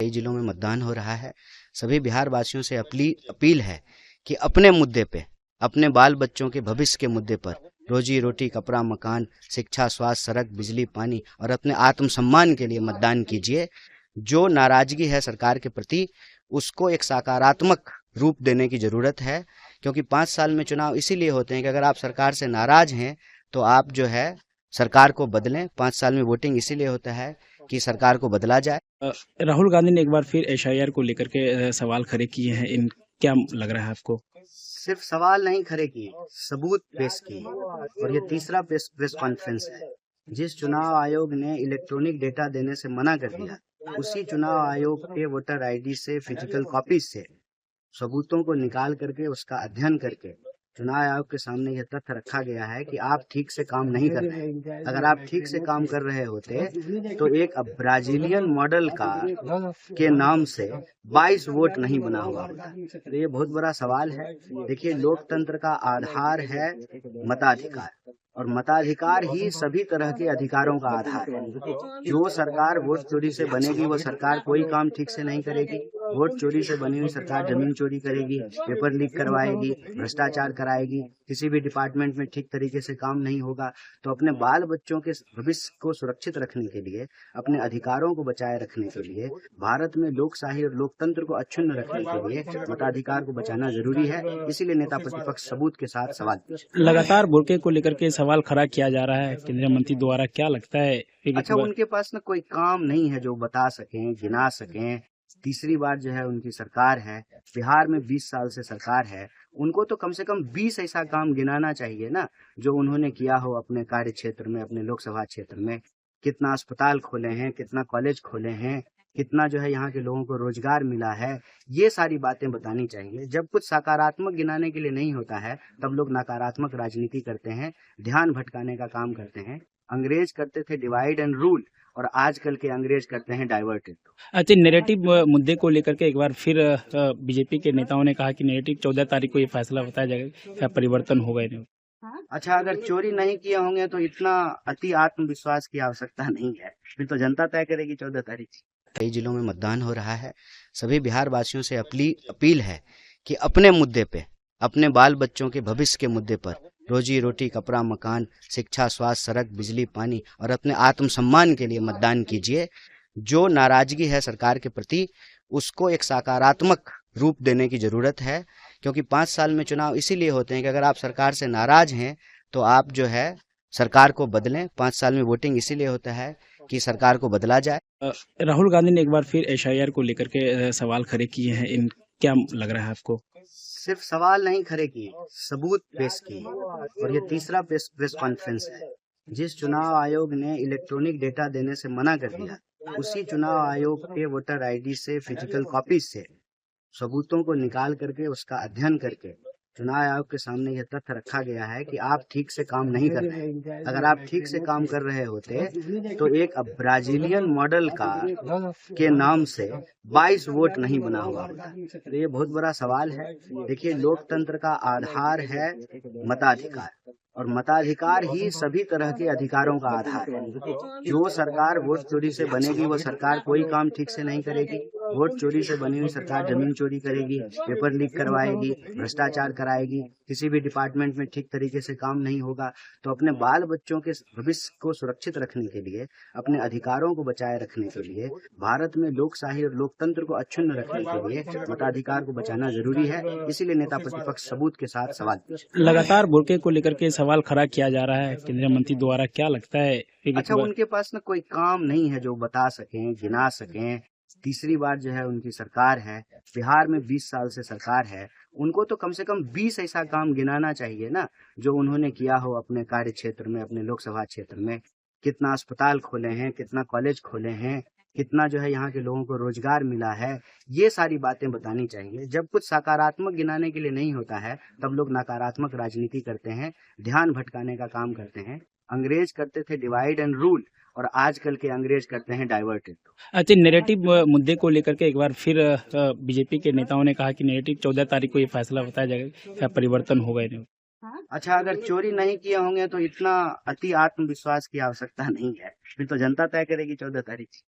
कई जिलों में मतदान हो रहा है। सभी बिहार वासियों से अपील है कि अपने मुद्दे पे, अपने बाल बच्चों के भविष्य के मुद्दे पर, रोजी रोटी, कपड़ा, मकान, शिक्षा, स्वास्थ्य, सड़क, बिजली, पानी और अपने आत्मसम्मान के लिए मतदान कीजिए। जो नाराजगी है सरकार के प्रति, उसको एक सकारात्मक रूप देने की जरूरत है, क्योंकि 5 साल में चुनाव इसीलिए होते हैं कि अगर आप सरकार से नाराज हैं तो आप जो है सरकार को बदलें। 5 साल में वोटिंग इसीलिए होता है कि सरकार को बदला जाए। राहुल गांधी ने एक बार फिर एसआईआर को लेकर के सवाल खड़े किए हैं। इन क्या लग रहा है आपको? सिर्फ सवाल नहीं खड़े किए, सबूत पेश किए, और ये तीसरा प्रेस कॉन्फ्रेंस है। जिस चुनाव आयोग ने इलेक्ट्रॉनिक डेटा देने से मना कर दिया, उसी चुनाव आयोग के वोटर आईडी से, फिजिकल कॉपीज से सबूतों को निकाल करके, उसका अध्ययन करके चुनाव आयोग के सामने यह तथ्य रखा गया है कि आप ठीक से काम नहीं कर रहे। अगर आप ठीक से काम कर रहे होते तो एक ब्राजीलियन मॉडल का के नाम से 22 वोट नहीं बना हुआ होता। तो ये बहुत बड़ा सवाल है। देखिए, लोकतंत्र का आधार है मताधिकार, और मताधिकार ही सभी तरह के अधिकारों का आधार है। जो सरकार वोट चोरी से बनेगी, वो सरकार कोई काम ठीक से नहीं करेगी। वोट चोरी से बनी हुई सरकार जमीन चोरी करेगी, पेपर लीक करवाएगी, भ्रष्टाचार कराएगी, किसी भी डिपार्टमेंट में ठीक तरीके से काम नहीं होगा। तो अपने बाल बच्चों के भविष्य को सुरक्षित रखने के लिए, अपने अधिकारों को बचाए रखने के लिए, भारत में लोकशाही और लोकतंत्र को अक्षुण्ण रखने के लिए मताधिकार को बचाना जरूरी है। इसीलिए नेता प्रतिपक्ष सबूत के साथ सवाल पूछे। लगातार बुर्के को लेकर के सवाल खड़ा किया जा रहा है केंद्रीय मंत्री द्वारा, क्या लगता है? अच्छा, उनके पास ना कोई काम नहीं है जो बता सकें, गिना सकें। तीसरी बार जो है उनकी सरकार है, बिहार में 20 साल से सरकार है। उनको तो कम से कम 20 ऐसा काम गिनाना चाहिए ना, जो उन्होंने किया हो अपने कार्य क्षेत्र में, अपने लोकसभा क्षेत्र में। कितना अस्पताल खोले हैं, कितना कॉलेज खोले हैं, कितना जो है यहाँ के लोगों को रोजगार मिला है, ये सारी बातें बतानी चाहिए। जब कुछ सकारात्मक गिनाने के लिए नहीं होता है, तब लोग नकारात्मक राजनीति करते हैं, ध्यान भटकाने का काम करते हैं। अंग्रेज करते थे डिवाइड एंड रूल, और आजकल के अंग्रेज करते हैं डाइवर्ट। अच्छा, नैरेटिव मुद्दे को लेकर के एक बार फिर बीजेपी के नेताओं ने कहा कि नैरेटिव 14 तारीख को ये फैसला बताया जाएगा, क्या परिवर्तन होगा इन्हें? अच्छा, अगर चोरी नहीं किए होंगे तो इतना अति आत्मविश्वास की आवश्यकता नहीं है, फिर तो जनता तय करेगी 14 तारीख। कई जिलों में मतदान हो रहा है। सभी बिहार वासियों से अपील है कि अपने मुद्दे पे, अपने बाल बच्चों के भविष्य के मुद्दे पर, रोजी रोटी, कपड़ा, मकान, शिक्षा, स्वास्थ्य, सड़क, बिजली, पानी और अपने आत्मसम्मान के लिए मतदान कीजिए। जो नाराजगी है सरकार के प्रति, उसको एक सकारात्मक रूप देने की जरूरत है, क्योंकि 5 साल में चुनाव इसीलिए होते हैं कि अगर आप सरकार से नाराज हैं तो आप जो है सरकार को बदलें। 5 साल में वोटिंग इसीलिए होता है कि सरकार को बदला जाए। राहुल गांधी ने एक बार फिर एसआईआर को लेकर के सवाल खड़े किए हैं। इन क्या लग रहा है आपको? सिर्फ सवाल नहीं खड़े किए, सबूत पेश किए, और ये तीसरा प्रेस कॉन्फ्रेंस है। जिस चुनाव आयोग ने इलेक्ट्रॉनिक डेटा देने से मना कर दिया, उसी चुनाव आयोग के वोटर आईडी से, फिजिकल कॉपीज से सबूतों को निकाल करके, उसका अध्ययन करके चुनाव आयोग के सामने यह तथ्य रखा गया है कि आप ठीक से काम नहीं कर रहे। अगर आप ठीक से काम कर रहे होते तो एक ब्राजीलियन मॉडल का के नाम से 22 वोट नहीं बना हुआ होता। तो ये बहुत बड़ा सवाल है। देखिए, लोकतंत्र का आधार है मताधिकार, और मताधिकार ही सभी तरह के अधिकारों का आधार है। जो सरकार वोट चोरी से बनेगी, वो सरकार कोई काम ठीक से नहीं करेगी। वोट चोरी से बनी हुई सरकार जमीन चोरी करेगी, पेपर लीक करवाएगी, भ्रष्टाचार कराएगी, किसी भी डिपार्टमेंट में ठीक तरीके से काम नहीं होगा। तो अपने बाल बच्चों के भविष्य को सुरक्षित रखने के लिए, अपने अधिकारों को बचाए रखने के लिए, भारत में लोकशाही और लोकतंत्र को अक्षुण्ण रखने के लिए मताधिकार को बचाना जरूरी है। इसीलिए नेता प्रतिपक्ष सबूत के साथ सवाल पूछे। लगातार बुर्के को लेकर के सवाल खड़ा किया जा रहा है केंद्रीय मंत्री द्वारा, क्या लगता है? अच्छा, उनके पास ना कोई काम नहीं है जो बता सकें, गिना सकें। तीसरी बार जो है उनकी सरकार है, बिहार में 20 साल से सरकार है। उनको तो कम से कम 20 ऐसा काम गिनाना चाहिए ना, जो उन्होंने किया हो अपने कार्य क्षेत्र में, अपने लोकसभा क्षेत्र में। कितना अस्पताल खोले हैं, कितना कॉलेज खोले हैं, कितना जो है यहाँ के लोगों को रोजगार मिला है, ये सारी बातें बतानी चाहिए। जब कुछ सकारात्मक गिनाने के लिए नहीं होता है, तब लोग नकारात्मक राजनीति करते हैं, ध्यान भटकाने का काम करते हैं। अंग्रेज करते थे डिवाइड एंड रूल, और आजकल के अंग्रेज करते हैं डाइवर्ट। अच्छा, नैरेटिव मुद्दे को लेकर के एक बार फिर बीजेपी के नेताओं ने कहा कि नैरेटिव 14 तारीख को ये फैसला बताया जाएगा, क्या परिवर्तन होगा इन्हें? अच्छा, अगर चोरी नहीं किए होंगे तो इतना अति आत्मविश्वास की आवश्यकता नहीं है, फिर तो जनता तय करेगी 14 तारीख।